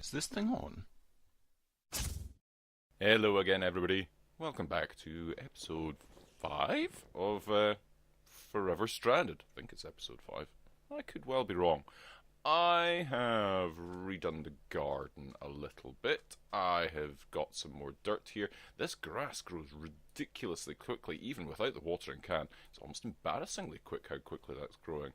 Is this thing on? Hello again, everybody. Welcome back to episode 5 of Forever Stranded. I think it's episode 5. I could well be wrong. I have redone the garden a little bit. I have got some more dirt here. This grass grows ridiculously quickly, even without the watering can. It's almost embarrassingly quick how quickly that's growing.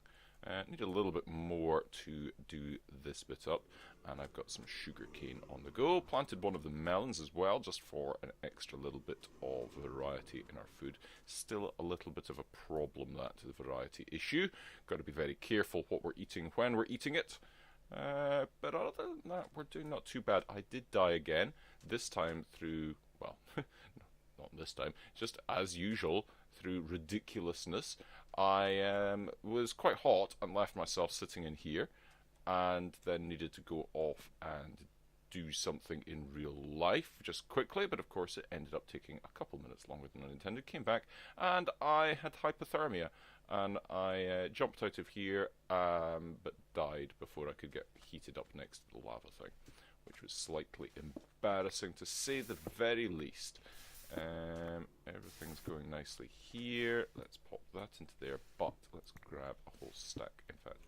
Need a little bit more to do this bit up, and I've got some sugar cane on the go. Planted one of the melons as well, just for an extra little bit of variety in our food. Still a little bit of a problem, that, the variety issue. Got to be very careful what we're eating when we're eating it. But other than that, we're doing not too bad. I did die again, this time through, well, not this time, just as usual, through ridiculousness. I was quite hot and left myself sitting in here, and then needed to go off and do something in real life just quickly, but of course it ended up taking a couple minutes longer than I intended. Came back and I had hypothermia, and I jumped out of here but died before I could get heated up next to the lava thing, which was slightly embarrassing to say the very least. Everything's going nicely here. Let's pop that into there, but let's grab a whole stack, in fact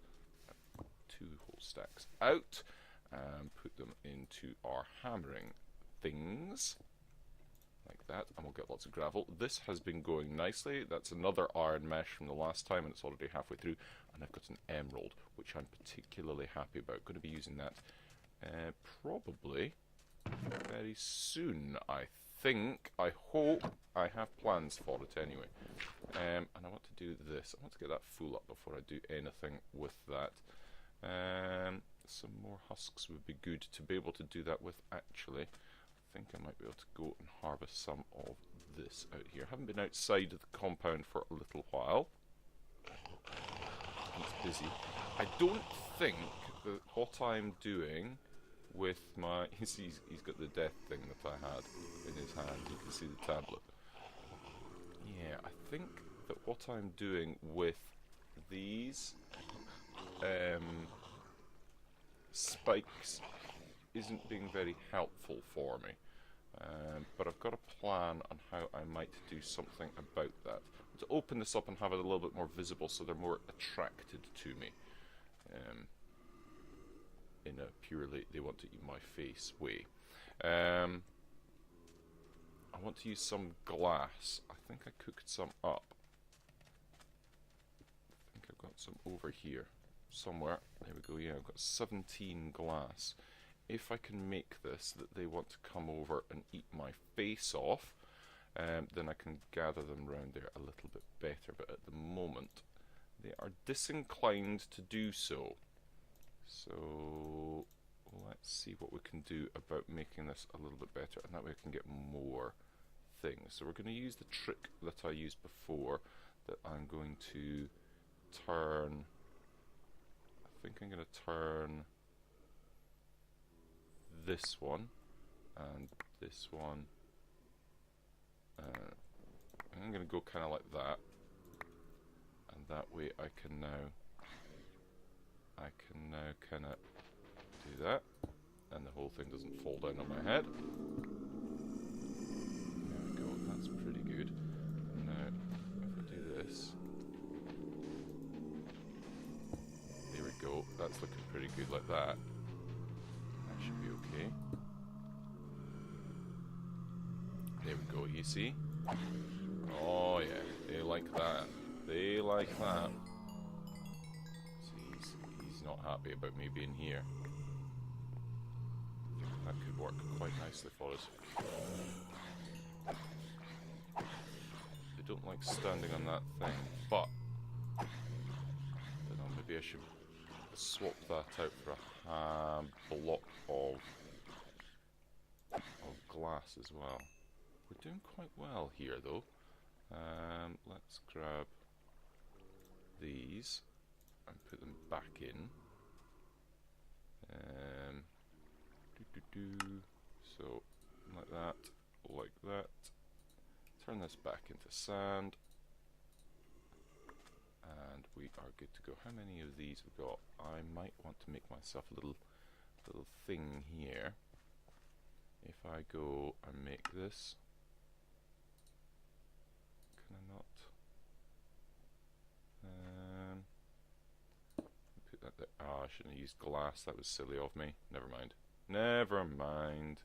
2 whole stacks out, and put them into our hammering things like that, and we'll get lots of gravel. This has been going nicely. That's another iron mesh from the last time, and it's already halfway through, and I've got an emerald, which I'm particularly happy about. Going to be using that probably very soon, I think. I hope. I have plans for it anyway. And I want to do this. I want to get that full up before I do anything with that. Some more husks would be good to be able to do that with, actually. I think I might be able to go and harvest some of this out here. I haven't been outside of the compound for a little while. It's busy. I don't think that what I'm doing with my... he's got the death thing that I had in his hand. You can see the tablet. Yeah, I think that what I'm doing with these spikes isn't being very helpful for me. But I've got a plan on how I might do something about that. To open this up and have it a little bit more visible so they're more attracted to me. In a purely they want to eat my face way. I want to use some glass. I think I cooked some up. I think I've got some over here somewhere. There we go. Yeah, I've got 17 glass. If I can make this that they want to come over and eat my face off, then I can gather them round there a little bit better. But at the moment, they are disinclined to do so. So let's see what we can do about making this a little bit better, and that way I can get more things. So we're going to use the trick that I used before, that I'm going to turn... I think I'm going to turn this one and this one. I'm going to go kind of like that, and that way I can now kind of do that, and the whole thing doesn't fall down on my head. There we go, that's pretty good. Now, if I do this, there we go, that's looking pretty good like that. That should be okay. There we go, you see? Oh yeah, they like that. They like that. He's not happy about me being here. That could work quite nicely for us. They don't like standing on that thing, but I don't know, maybe I should swap that out for a block of glass as well. We're doing quite well here though. Let's grab these and put them back in. So like that. Turn this back into sand, and we are good to go. How many of these we've got? I might want to make myself a little little thing here. If I go and make this, can I not? Put that there. Ah, I shouldn't have used glass. That was silly of me. Never mind. Never mind.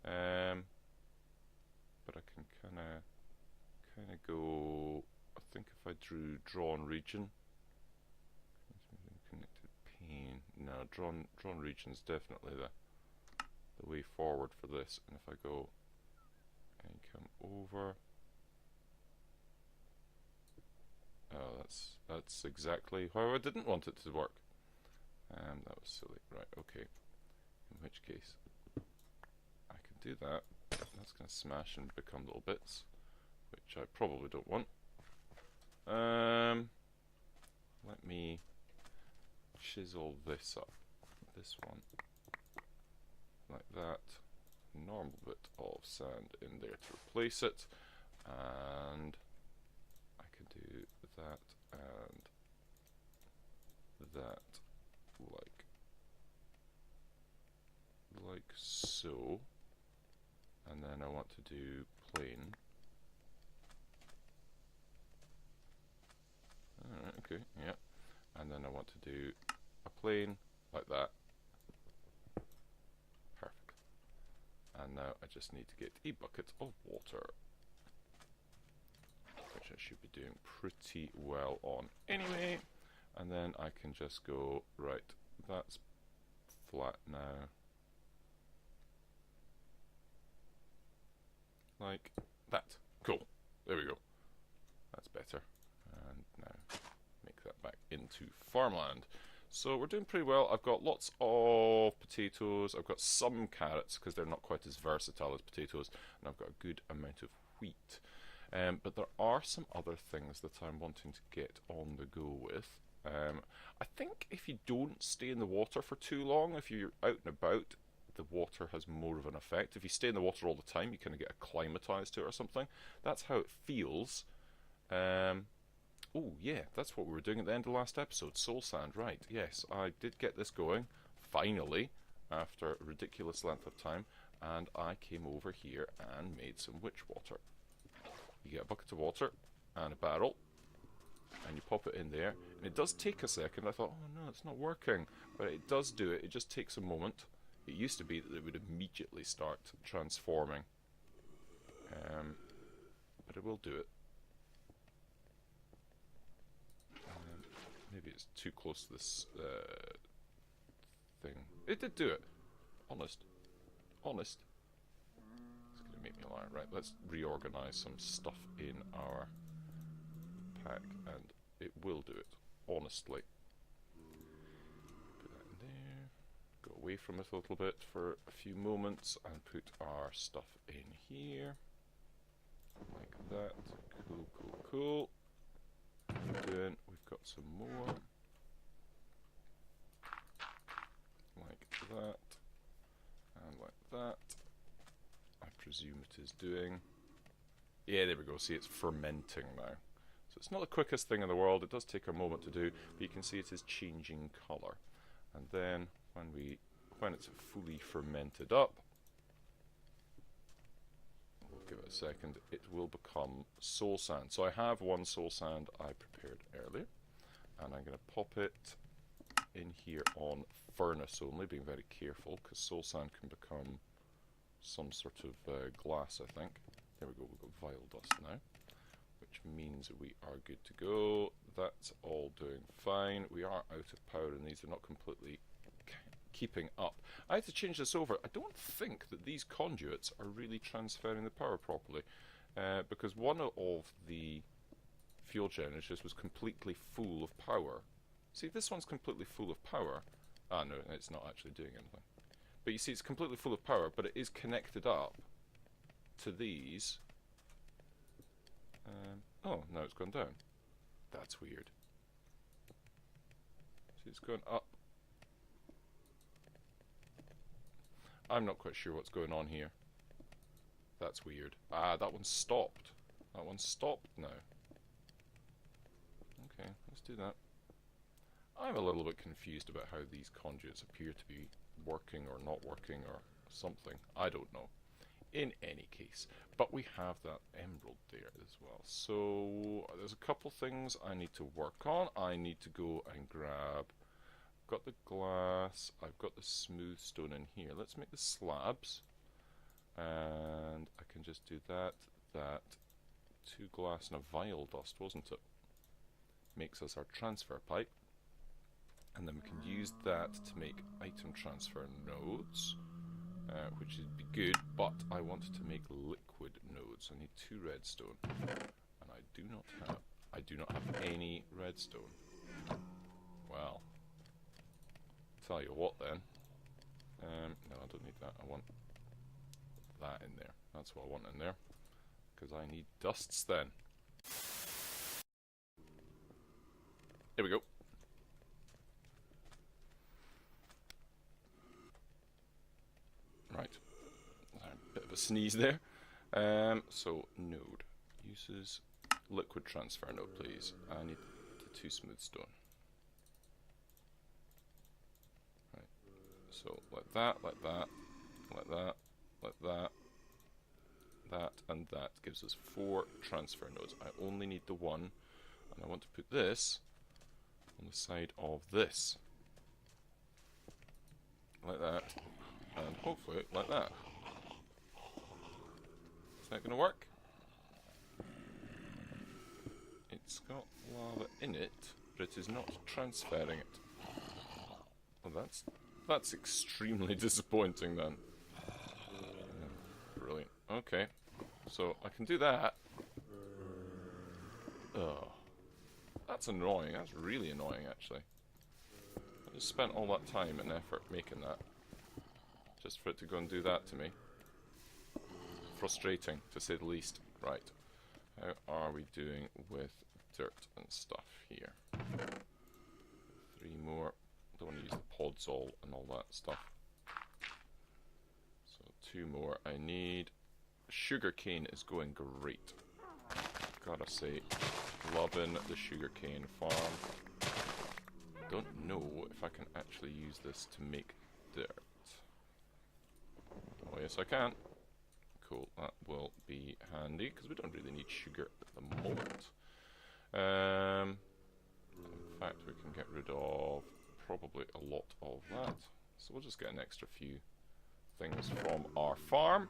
But I can kind of go. I think if I drew drawn region, connected pane. No, drawn region is definitely the way forward for this. And if I go and come over, oh, that's exactly how I didn't want it to work. That was silly. Right, okay. In which case, I can do that. That's going to smash and become little bits, which I probably don't want. Let me chisel this up. This one. Like that. Normal bit of sand in there to replace it. And I can do that and that like so. And then I want to do plane. Alright, okay, yeah. And then I want to do a plane like that. Perfect. And now I just need to get a bucket of water, which I should be doing pretty well on anyway. And then I can just go, right, that's flat now. Like that. Cool. There we go. That's better. And now make that back into farmland. So we're doing pretty well. I've got lots of potatoes. I've got some carrots because they're not quite as versatile as potatoes. And I've got a good amount of wheat. But there are some other things that I'm wanting to get on the go with. I think if you don't stay in the water for too long, if you're out and about, the water has more of an effect. If you stay in the water all the time, you kind of get acclimatized to it or something. That's how it feels. Oh yeah, that's what we were doing at the end of the last episode. Soul sand, right. Yes, I did get this going, finally, after a ridiculous length of time, and I came over here and made some witch water. You get a bucket of water and a barrel, and you pop it in there, and it does take a second. I thought, oh no, it's not working, but it does do it. It just takes a moment. It used to be that it would immediately start transforming, but it will do it. Maybe it's too close to this thing. It did do it. Honest. It's going to make me lie. Right, let's reorganize some stuff in our pack, and it will do it. Honestly. Put that in there. Go away from it a little bit for a few moments and put our stuff in here. Like that. Cool. Keep doing. We've got some more. Like that. And like that. I presume it is doing. Yeah, there we go. See, it's fermenting now. So it's not the quickest thing in the world. It does take a moment to do, but you can see it is changing colour. And then when it's fully fermented up, we'll give it a second, it will become soul sand. So I have one soul sand I prepared earlier, and I'm going to pop it in here on furnace only, being very careful, because soul sand can become some sort of glass, I think. There we go, we've got vial dust now, which means we are good to go. That's all doing fine. We are out of power, and these are not completely keeping up. I had to change this over. I don't think that these conduits are really transferring the power properly, because one of the fuel generators was completely full of power. See, this one's completely full of power. Ah, no, it's not actually doing anything. But you see, it's completely full of power, but it is connected up to these. Oh, no, it's gone down. That's weird. See, it's going up. I'm not quite sure what's going on here. That's weird. Ah, that one's stopped. That one's stopped now. Okay, let's do that. I'm a little bit confused about how these conduits appear to be working or not working or something. I don't know. In any case, but we have that emerald there as well. So there's a couple things I need to work on. I need to go and grab. Got the glass. I've got the smooth stone in here. Let's make the slabs, and I can just do that. 2 glass and a vial dust, wasn't it? Makes us our transfer pipe, and then we can use that to make item transfer nodes, which would be good. But I wanted to make liquid nodes. I need 2 redstone, and I do not have any redstone. Well, tell you what then. No, I don't need that. I want that in there. That's what I want in there, because I need dusts then. Here we go. Right. A bit of a sneeze there. So node uses liquid transfer node, please. I need the 2 smooth stone. Right. So like that, like that, like that, like that. That and that gives us 4 transfer nodes. I only need the 1, and I want to put this on the side of this, like that, and hopefully like that. Is that going to work? It's got lava in it, but it is not transferring it. Well, that's extremely disappointing then. Brilliant. Okay, so I can do that. Oh, that's annoying. That's really annoying, actually. I just spent all that time and effort making that, just for it to go and do that to me. Frustrating, to say the least. Right, how are we doing with dirt and stuff here? 3 more. Don't want to use the pods all and all that stuff. So 2 more I need. Sugarcane is going great. Gotta say, loving the sugarcane farm. Don't know if I can actually use this to make dirt. Oh yes I can. Cool, that will be handy, because we don't really need sugar at the moment. In fact, we can get rid of probably a lot of that. So we'll just get an extra few things from our farm.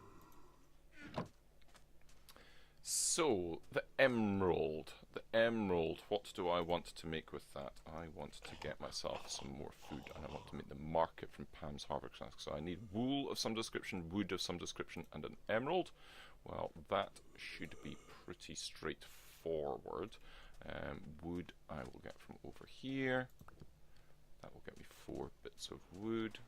So, the emerald, what do I want to make with that? I want to get myself some more food, and I want to make the market from Pam's Harvest. So I need wool of some description, wood of some description, and an emerald. Well, that should be pretty straightforward. Wood I will get from over here. That will get me 4 bits of wood.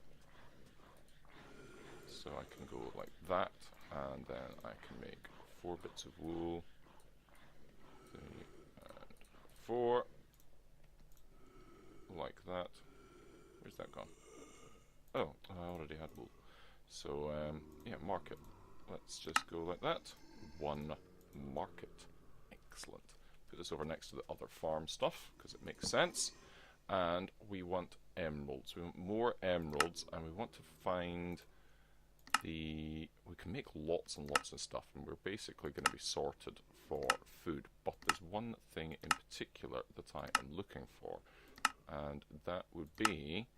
So I can go like that, and then I can make 4 bits of wool, 3 and 4, like that. Where's that gone? Oh, I already had wool. So, yeah, market. Let's just go like that. 1 market. Excellent. Put this over next to the other farm stuff, because it makes sense. And we want emeralds. We want more emeralds, and we want to find we can make lots and lots of stuff, and we're basically going to be sorted for food, but there's one thing in particular that I am looking for, and that would be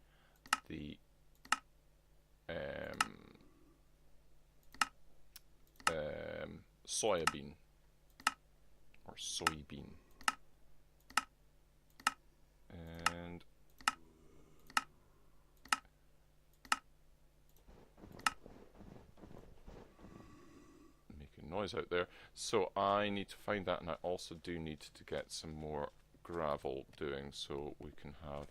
the soybean or soybean, and noise out there. So I need to find that, and I also do need to get some more gravel doing, so we can have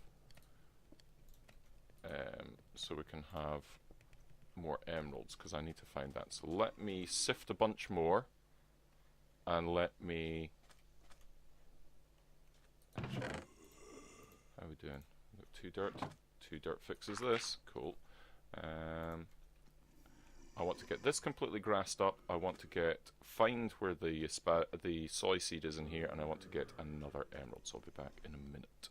more emeralds, because I need to find that. So let me sift a bunch more, and let me actually, how are we doing? We've got 2 dirt fixes this. Cool. I want to get this completely grassed up. I want to find where the soy seed is in here, and I want to get another emerald. So I'll be back in a minute.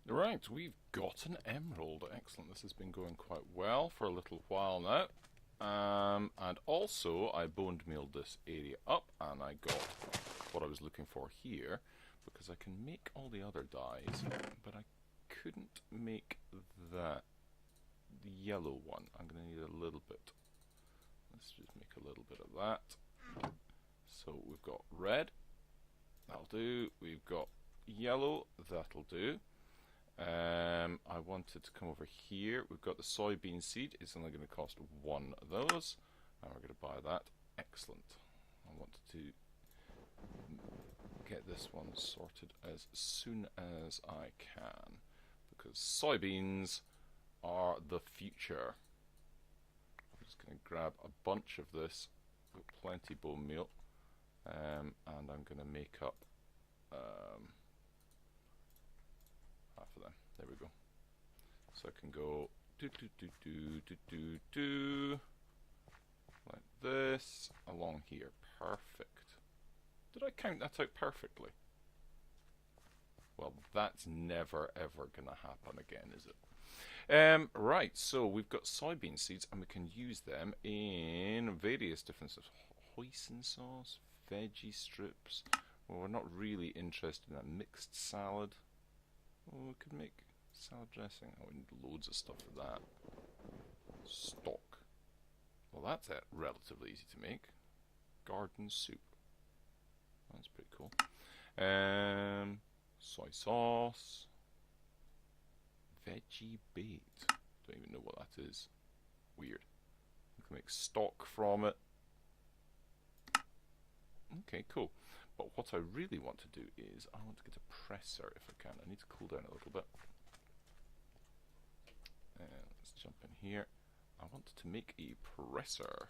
Right, we've got an emerald. Excellent. This has been going quite well for a little while now. And also, I boned mealed this area up, and I got what I was looking for here, because I can make all the other dyes, but I couldn't make that yellow one. I'm going to need a little bit. Let's just make a little bit of that. So we've got red. That'll do. We've got yellow. That'll do. I wanted to come over here. We've got the soybean seed. It's only going to cost one of those, and we're going to buy that. Excellent. I wanted to get this one sorted as soon as I can, because soybeans are the future. I'm just going to grab a bunch of this. Got plenty bone meal, and I'm going to make up half of them. There we go. So I can go do like this along here. Perfect. Did I count that out perfectly? Well, that's never ever gonna happen again, is it? Right, so we've got soybean seeds, and we can use them in various different stuff. Hoisin sauce, veggie strips. Well, we're not really interested in a mixed salad. Oh, we could make salad dressing. Oh, we need loads of stuff for that. Stock. Well, that's relatively easy to make. Garden soup. That's pretty cool. Soy sauce. Veggie bait. Don't even know what that is. Weird. We can make stock from it. Okay, cool. But what I really want to do is I want to get a presser if I can. I need to cool down a little bit. Let's jump in here. I want to make a presser.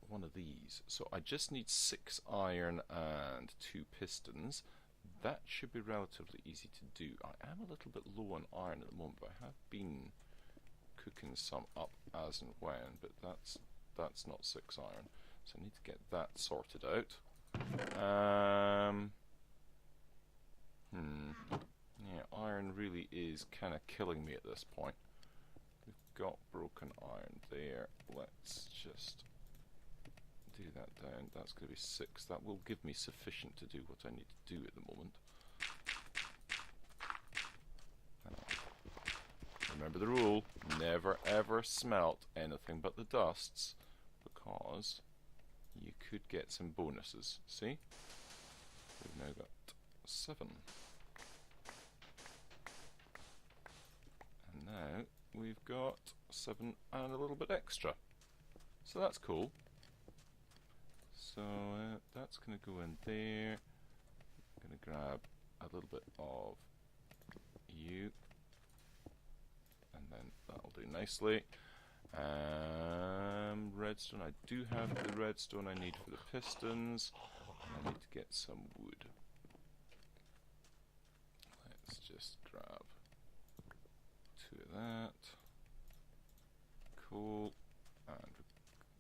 One of these. So I just need 6 iron and 2 pistons. That should be relatively easy to do. I am a little bit low on iron at the moment, but I have been cooking some up as and when, but that's not 6 iron, so I need to get that sorted out. Yeah, iron really is kind of killing me at this point. We've got broken iron there. Let's just do that down. That's going to be 6. That will give me sufficient to do what I need to do at the moment. Remember the rule, never ever smelt anything but the dusts, because you could get some bonuses. See? We've now got 7. And now we've got 7 and a little bit extra. So that's cool. So that's going to go in there. I'm going to grab a little bit of you. And then that'll do nicely. Redstone, I do have the redstone I need for the pistons. And I need to get some wood. Let's just grab 2 of that. Cool. And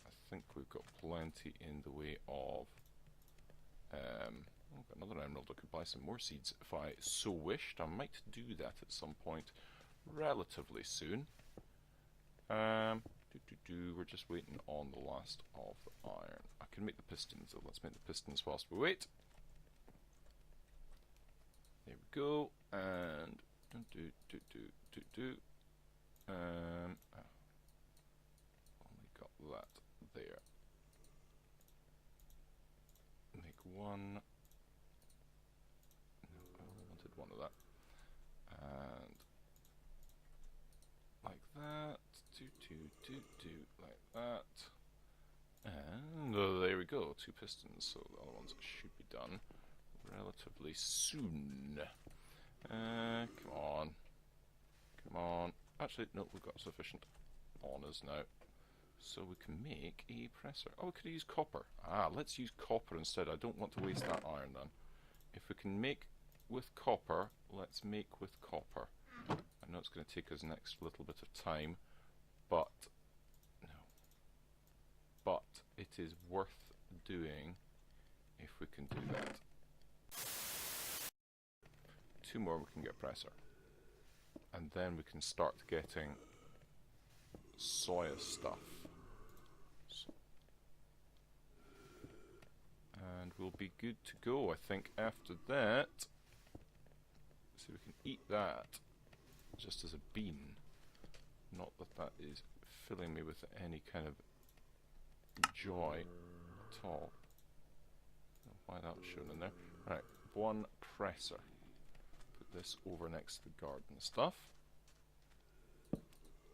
I think we've got plenty in the way of I've got another emerald. I could buy some more seeds if I so wished. I might do that at some point relatively soon. We're just waiting on the last of the iron. I can make the pistons, so let's make the pistons whilst we wait. There we go. And only got that there. Make 1. No, I only wanted 1 of that. And like that, like that, and there we go, 2 pistons, so the other ones should be done relatively soon. Come on, actually no, we've got sufficient on us now, so we can make a presser. Oh, we could use copper. Let's use copper instead. I don't want to waste that iron then. If we can make with copper, let's make with copper. I know it's going to take us an extra little bit of time, but it is worth doing if we can do that. 2 more we can get presser. And then we can start getting soya stuff. And we'll be good to go, I think, after that. So we can eat that just as a bean. Not that that is filling me with any kind of joy at all. Why that was shown in there. Right, 1 presser. Put this over next to the garden stuff.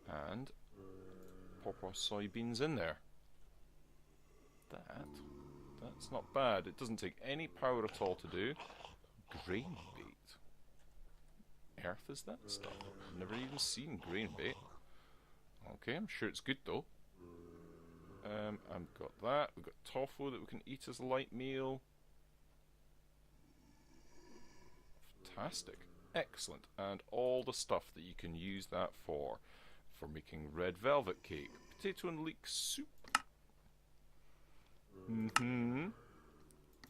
And pop our soybeans in there. That's not bad. It doesn't take any power at all to do. Grain bait. Earth is that stuff? I've never even seen grain bait. Okay, I'm sure it's good though. I've got that. We've got tofu that we can eat as a light meal. Fantastic. Excellent. And all the stuff that you can use that for making red velvet cake, potato and leek soup.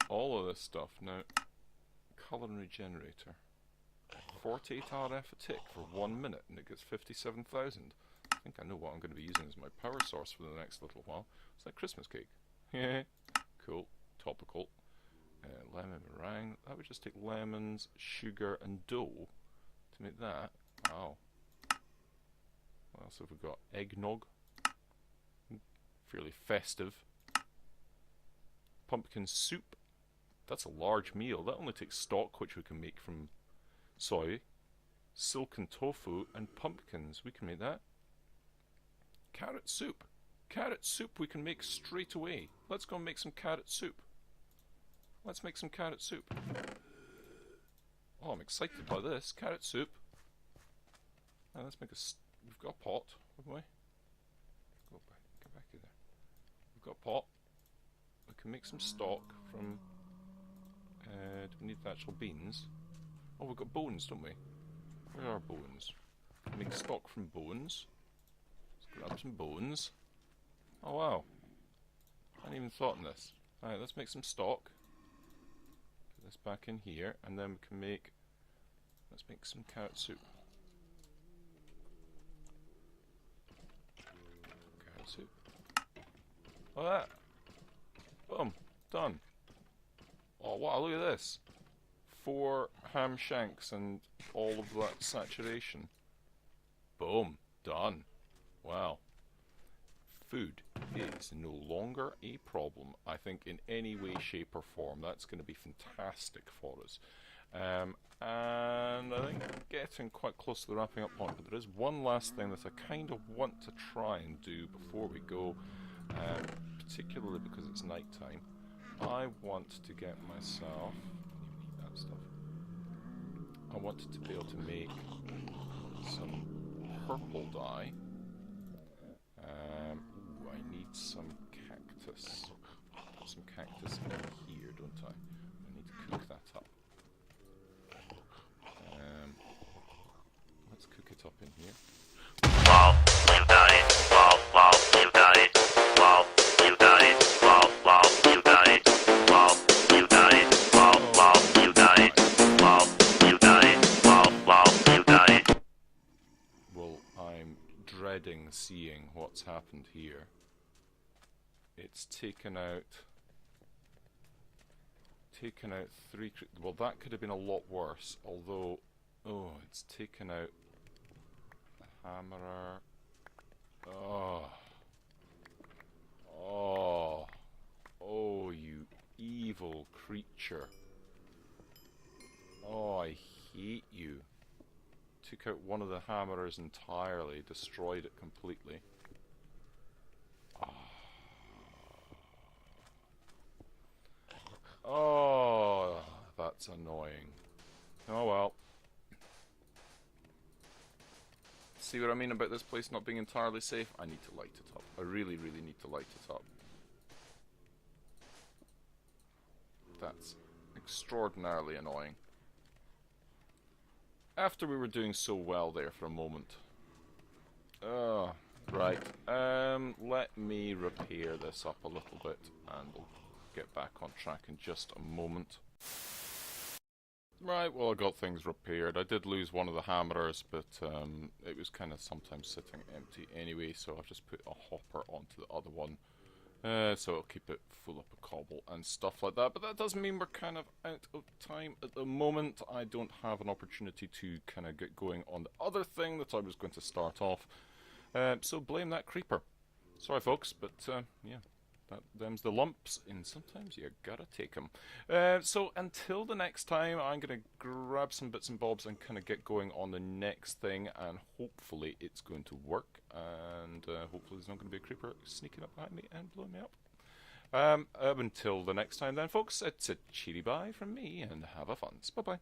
All of this stuff. Now, culinary generator. 48 RF a tick for 1 minute, and it gets 57,000. I think I know what I'm going to be using as my power source for the next little while. It's that Christmas cake. Yeah, cool. Topical. Lemon meringue. That would just take lemons, sugar, and dough to make that. Wow. What else have we got? Eggnog. Fairly festive. Pumpkin soup. That's a large meal. That only takes stock, which we can make from soy, silken tofu, and pumpkins. We can make that. Carrot soup. Carrot soup we can make straight away. Let's go and make some carrot soup. Let's make some carrot soup. Oh, I'm excited by this. Carrot soup. Now let's make we've got a pot, haven't we? Go back in there. We've got a pot. We can make some stock from... do we need the actual beans? Oh, we've got bones, don't we? Where are bones? Make stock from bones. Let's grab some bones. Oh wow. I hadn't even thought on this. Alright, let's make some stock. Put this back in here, and then we can make... Let's make some carrot soup. Carrot soup. Oh, that! Boom! Done! Oh wow, look at this! 4 ham shanks and all of that saturation. Boom! Done! Wow. Food is no longer a problem, I think, in any way, shape or form. That's going to be fantastic for us. And I think I'm getting quite close to the wrapping up point, but there is one last thing that I kind of want to try and do before we go, particularly because it's night time. I want to get myself... that stuff. I wanted to be able to make some purple dye. I need some cactus. Put some cactus in here, don't I? I need to cook that up. Let's cook it up in here. Wow, you got it. Wow, wow, you got it. Wow, you got it. Wow, wow, you got it. Wow, you got it. Wow, wow, you got it. Wow, you got it. Wow, wow, you got it. Well, I'm dreading seeing what's happened here. It's taken out 3... well, that could have been a lot worse, although... oh, it's taken out the hammerer. Oh. Oh. Oh, you evil creature. Oh, I hate you. Took out one of the hammerers entirely, destroyed it completely. Oh, that's annoying. Oh well. See what I mean about this place not being entirely safe? I need to light it up. I really, really need to light it up. That's extraordinarily annoying. After we were doing so well there for a moment. Oh, right. Let me repair this up a little bit and we'll get back on track in just a moment. Right, well, I got things repaired. I did lose one of the hammerers, but it was kind of sometimes sitting empty anyway, so I've just put a hopper onto the other one. So it'll keep it full up of cobble and stuff like that. But that does mean we're kind of out of time at the moment. I don't have an opportunity to kind of get going on the other thing that I was going to start off. So blame that creeper. Sorry, folks, but yeah. Them's the lumps, and sometimes you gotta take them. So until the next time, I'm gonna grab some bits and bobs and kind of get going on the next thing, and hopefully it's going to work, and hopefully there's not going to be a creeper sneaking up behind me and blowing me up. Until the next time then, folks, it's a cheery bye from me, and have a fun. Bye-bye.